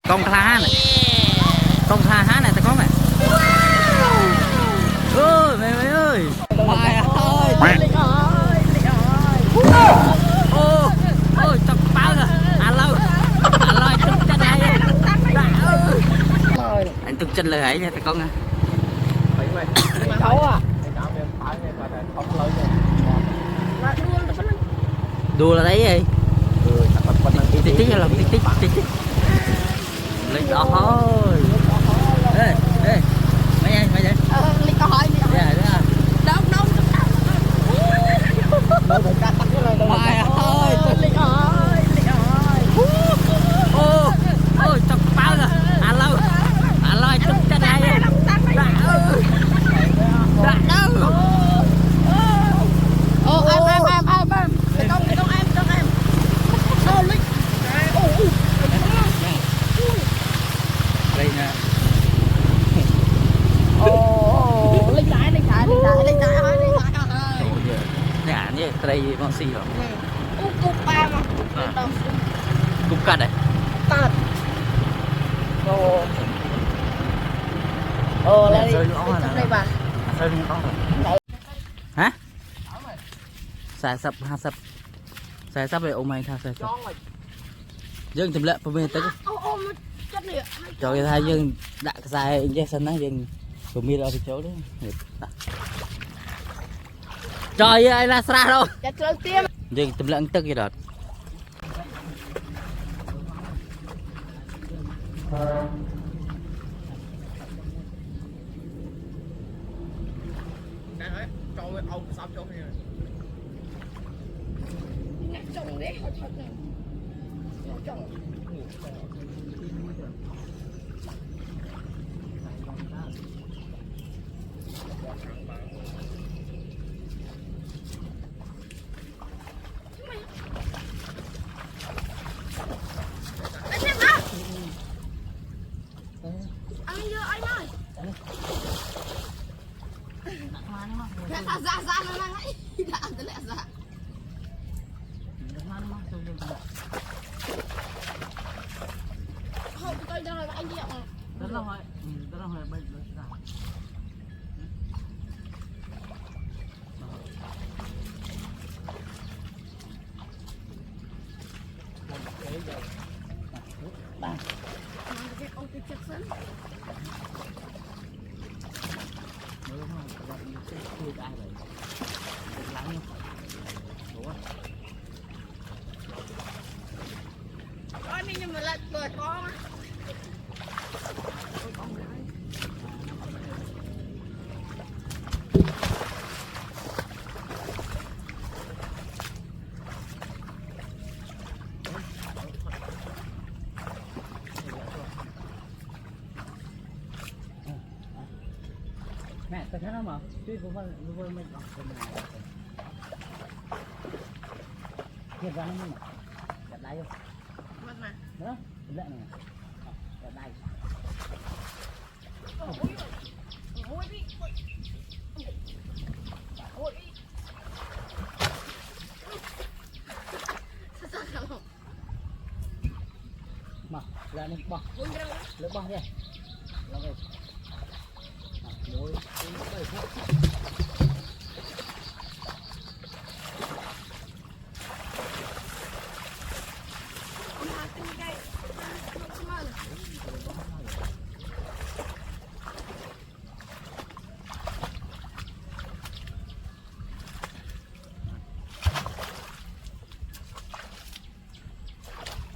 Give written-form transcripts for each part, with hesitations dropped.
con tha này con tha há này ta có này ơi mày ơi mày ơi ô ôi chọc bao rồi alo tung chân này anh tung chân lời ấy nha ta con nha đùa là đấy gì tí tí là tí tí lên đó thôi ê mấy anh mấy vậy lên câu hỏi đâu mày ơi ôi chọc bao rồi alo tung chân này đây nè nè như đây con xì rồi cục cắt đấy hả xài sập ha sập xài sập về ôm mày tha xài sập dương tìm lệ bên tới cho cái thay dương đã xài cái sân đó dương của mi ra cái chỗ đấy trời ơi là xa đâu dương tìm lệ tức cái đợt mẹ ta thấy nó mà tuy cũng vừa mình đọc cái này hiện ra nó mà đặt đây không đó lệ này đặt đây mà ra đi bò lỡ bò đi nó về rồi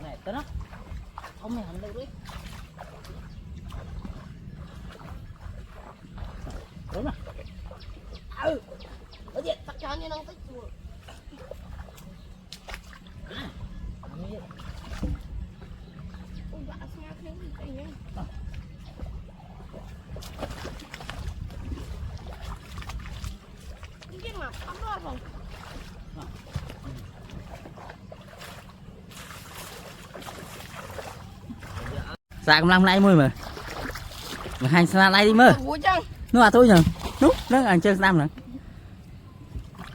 này tao đó ông này làm đâu đấy đúng rồi ở đây tất cả như nó tích chùa dạ cũng làm lại môi mà hành sang lại đi mơ nó thôi nhở đúng nó ăn chơi năm nữa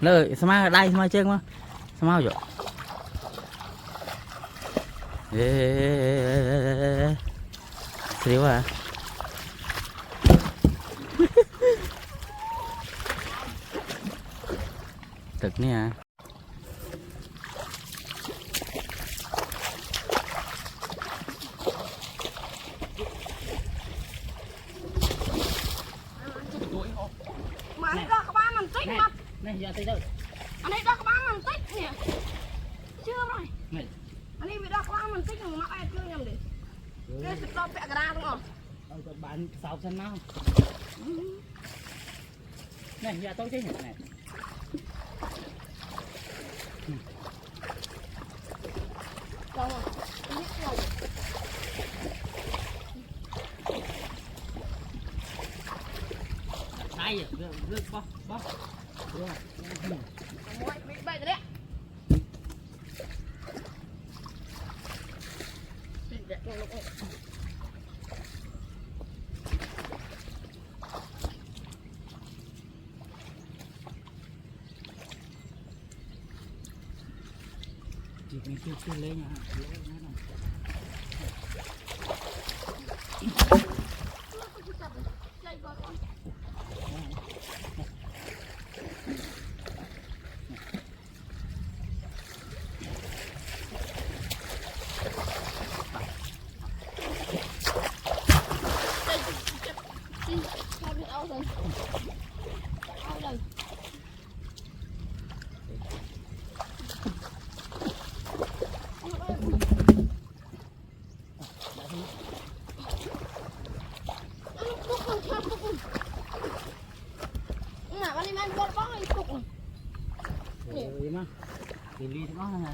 lời sao đây sao chơi mà sao rồi serius ah. Thực nè à. Mà anh đó các bạn mình tích mà. Này giờ tới đâu? Anh ấy đó các bạn mình tích nè. Chưa rồi. Này. Anh ấy bị đó các bạn mình tích nhưng mà ai chưa nhầm đi. Cái sực đó bẹ cái ra đúng không? Bạn sao chân nào? Này giờ tôi chơi nhỉ này. Đâu rồi? Anh biết rồi. Đây rồi, bó. Đúng rồi. Ôi, bị bay rồi đấy. Chị mình chưa lên nha. Vậy mà thì ly nó hả?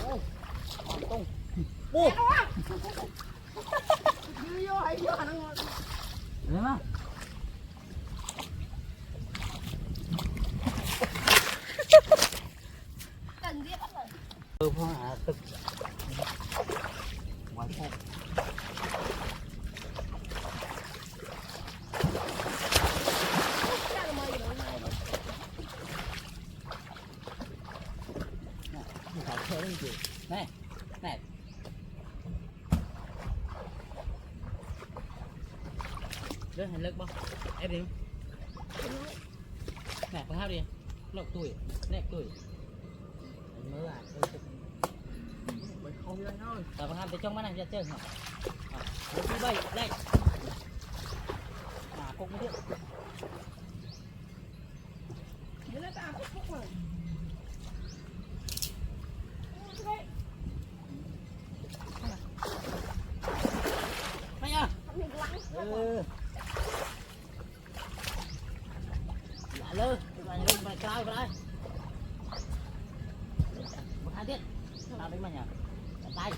Ô, tung. Bố. Vô hay vô nó ngon. Đấy mà. Cần biết bắt rồi. Phong hả thực. Ngoài phong. Này, này. Rớt hành lực bao? Em đi. Này, con hao đi. Lộc tuổi, nè tuổi. Mới à, Mày không ra thôi. tao con hao tới trong mắt này ra chơi hả? Một cái bay, đây. À, cũng biết. Thế là ta phúc rồi. Mày à? Ừ. Lạ lơ, mày cao vào đây. Một hai tiết. Tao đánh mày nhỉ? Tay.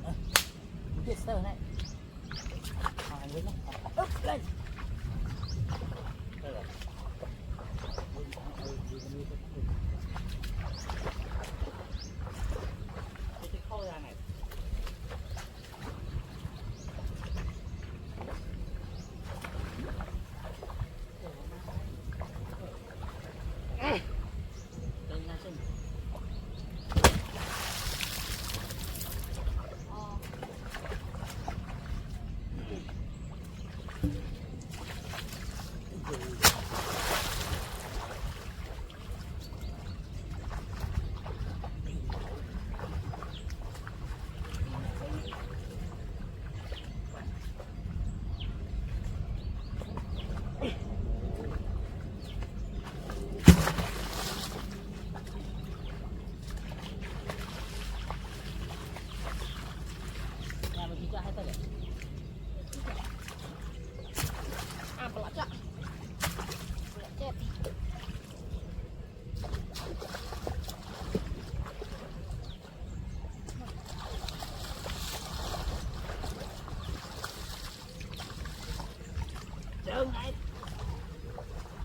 Một tiết sơ này. Anh với nó. Úp lên. Đây rồi. Cái khô ra này. Trơn này.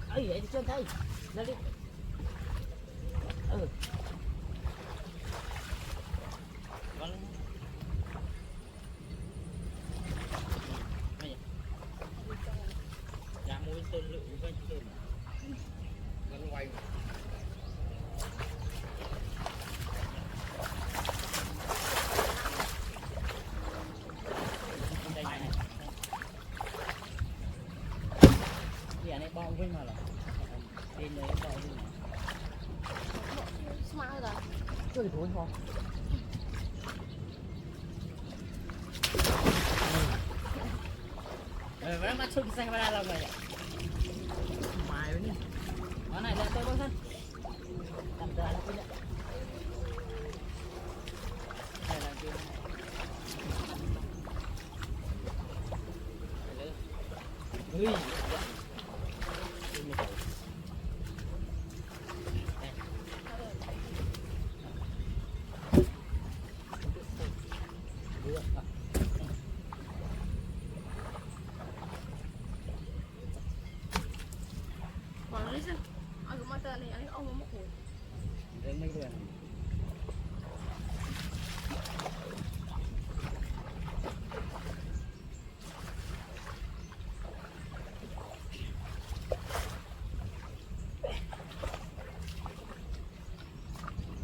Ấy vậy thì trơn thấy. Lên đi. Ừ. Dạ mua tên lượng với tên. Nó quay. bong với mà là bên đấy bong với mà smart rồi chơi thôi không vẫn bắt sung xe vào đâu rồi mày đi nó này lên tôi bớt thân làm ra nó cũng nhận đây là kia ui còn lấy xem anh cũng tên này anh ông một hồi đến mấy người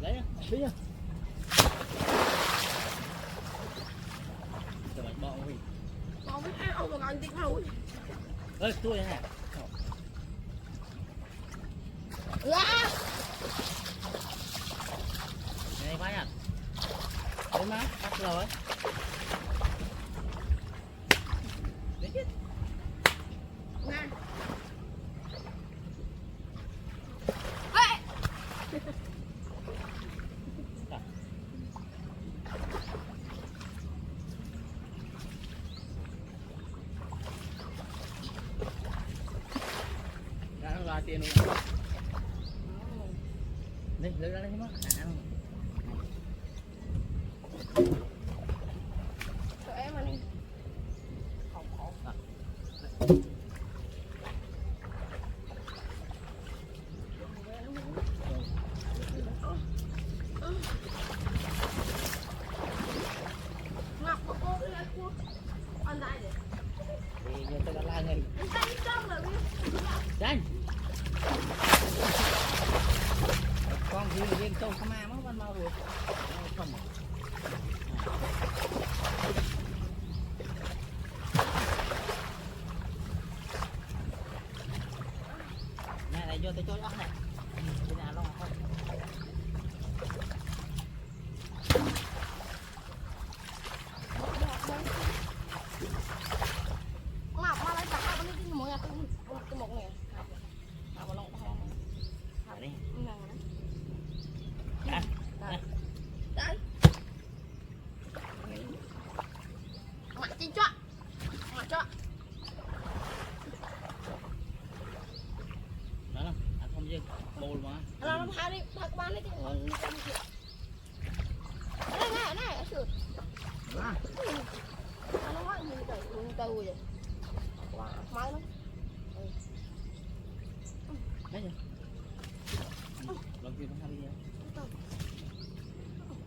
lấy nhá lấy nhá rồi bạn bọn mình còn với ông còn anh tính rồi ơi tôi hả này quái à đấy má bắt rồi đấy chứ nè ra tiền luôn đây lấy ra đây má tụi em anh ngọc của cô cái này cô ăn đây để thì giờ tôi đã la ngay anh tay trong rồi đánh con thì riêng trâu không ai mất ban mau rồi không này này vô tôi cho ốc này cái nào lo không ngọc mà lấy cả cái này cái mỗi nhà cái một này à mà nó đi đấy mặt trên chọn mặt chọn đó là anh không dừng bồ mà nó hai đi các bạn đấy cái này này sửa nó nói như từ vậy máy nó đấy rồi lần kia nó hai đi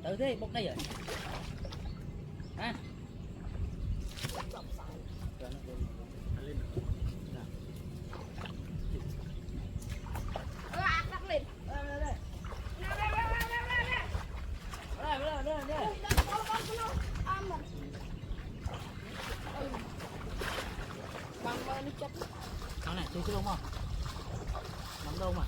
từ thế bốc đây rồi à nó này tôi đúng không nắm đâu mà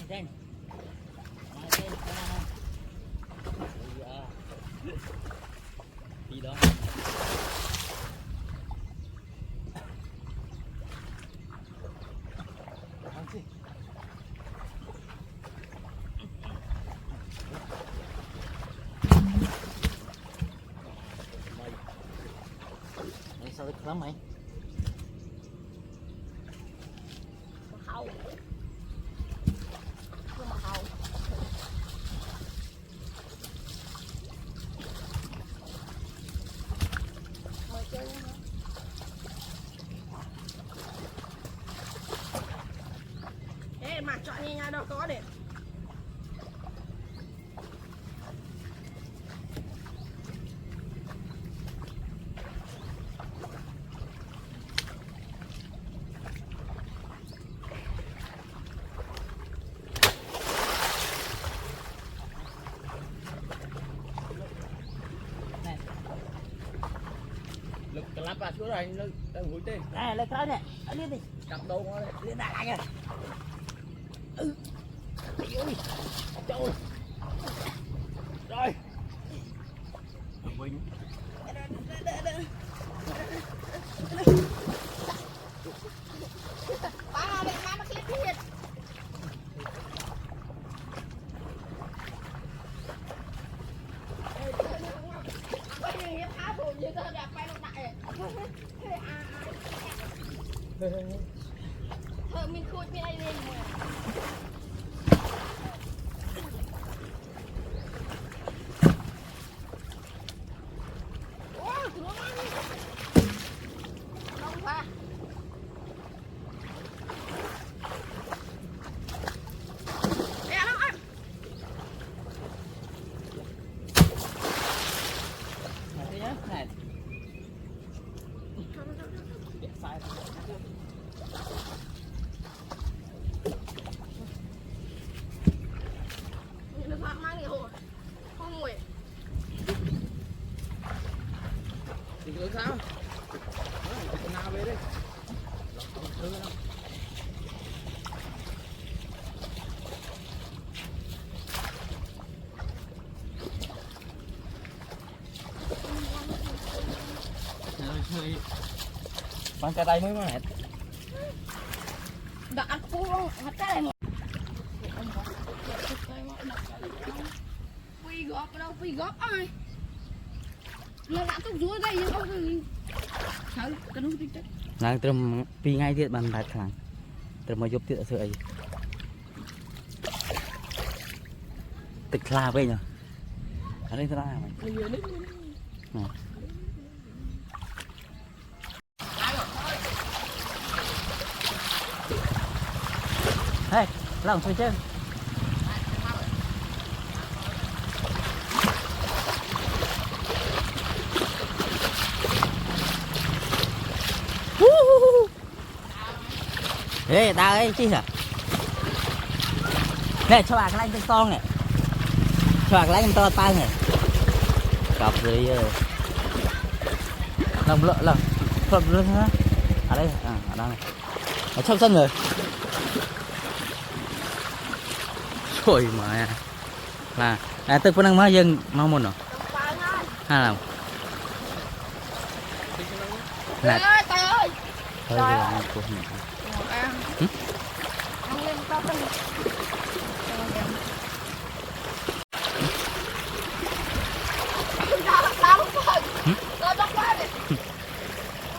trên đi đó mày sao được lắm mày hậu nhưng mà hậu mời chơi nữa ê mà chọn như nhau đâu có để lực cả lắp ra xuống rồi nó mũi tên này lên cái này lên đi cặp đâu nó lên đại anh ơi trời rồi mình ba mẹ má nó kia thiệt bây giờ phá bùn như tao đẹp bay nó đại thợ mình khui bên đây lên rồi thì cứ sao nào về đi bắn cái đây mới mà này đã ăn khu không hết cái này phi góp đâu phi góp ai nó đã tốt dưới đây nhưng không thì sợ cái nó chết nàng trầm pi ngay thiệt bàn đại khang trầm mà giúp thiệt sự ấy tịch la vậy nhở ở đây thế nào mày hey lòng thôi chứ ê tao ấy chi hả nè cho bà cái lanh con này cho bà cái lanh to tay này cặp rồi đi lòng lợn lòng phập luôn ha ở đây ở đây này ở trong sân rồi trời mà là tôi có năng má dân mau một rồi hay là trời ơi trời ơi thôi là cuộc này ăn lên to cân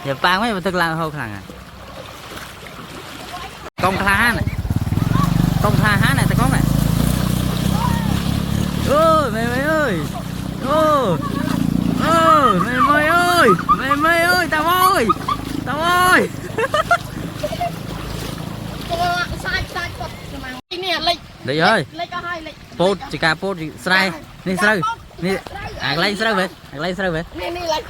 giờ ba mấy mà tức là hô khẳng à con tha này con tha há này ta có này ôi mày mày ơi ô mày ơi tao ơi sai nè lịch đấy ơi lịch có hai lịch post chỉ cả post sai đi sơi đi lên sơi về nè lịch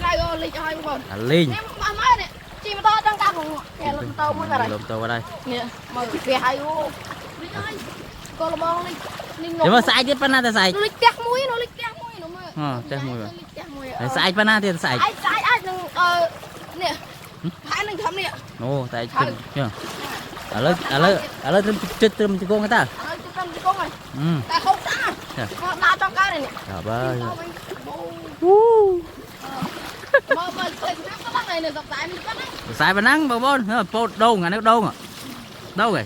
sai rồi lịch cho hai con lên mà má nè chị mà to trong ta cùng nè lồng tàu mới vào đây lồng tàu vào đây nè mà về hai ô lịch ơi con là bông lịch nhưng mà sai chết pan na ta sai lịch tét mũi nó tét mũi rồi sai pan na thì sai ai đừng nè hai đừng thấm nè ồ tại chưa ở lên chết cho con người ta tại không ta đa trong cái này nè trời ơi mà cái bác này nè dọc tại mình bắt đấy sai bên nắng bà bôn đâu ngà nước đâu à đâu rồi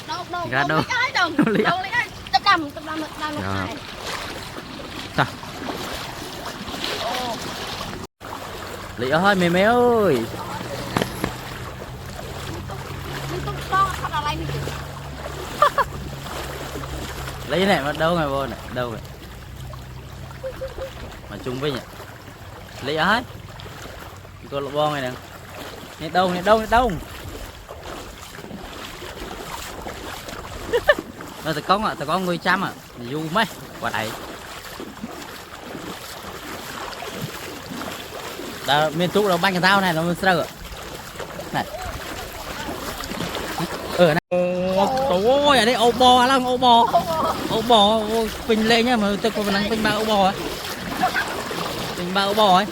đâu cái đồng đâu lấy cái tập làm này ta lý ơi mẹ ơi lấy cái này mà đâu rồi bôn này đâu rồi mà chung với nhỉ lý ơi con lộn bon này nè nè đâu nó tao có người chăm à du mấy qua đây đó miền trúc đâu banh cái tao này nó mới sơ này này trời ơi ở đây ô bò lắm ô bò phình lên nhá mà tôi còn năng phình ba ô bò ấy phình ba ô bò ấy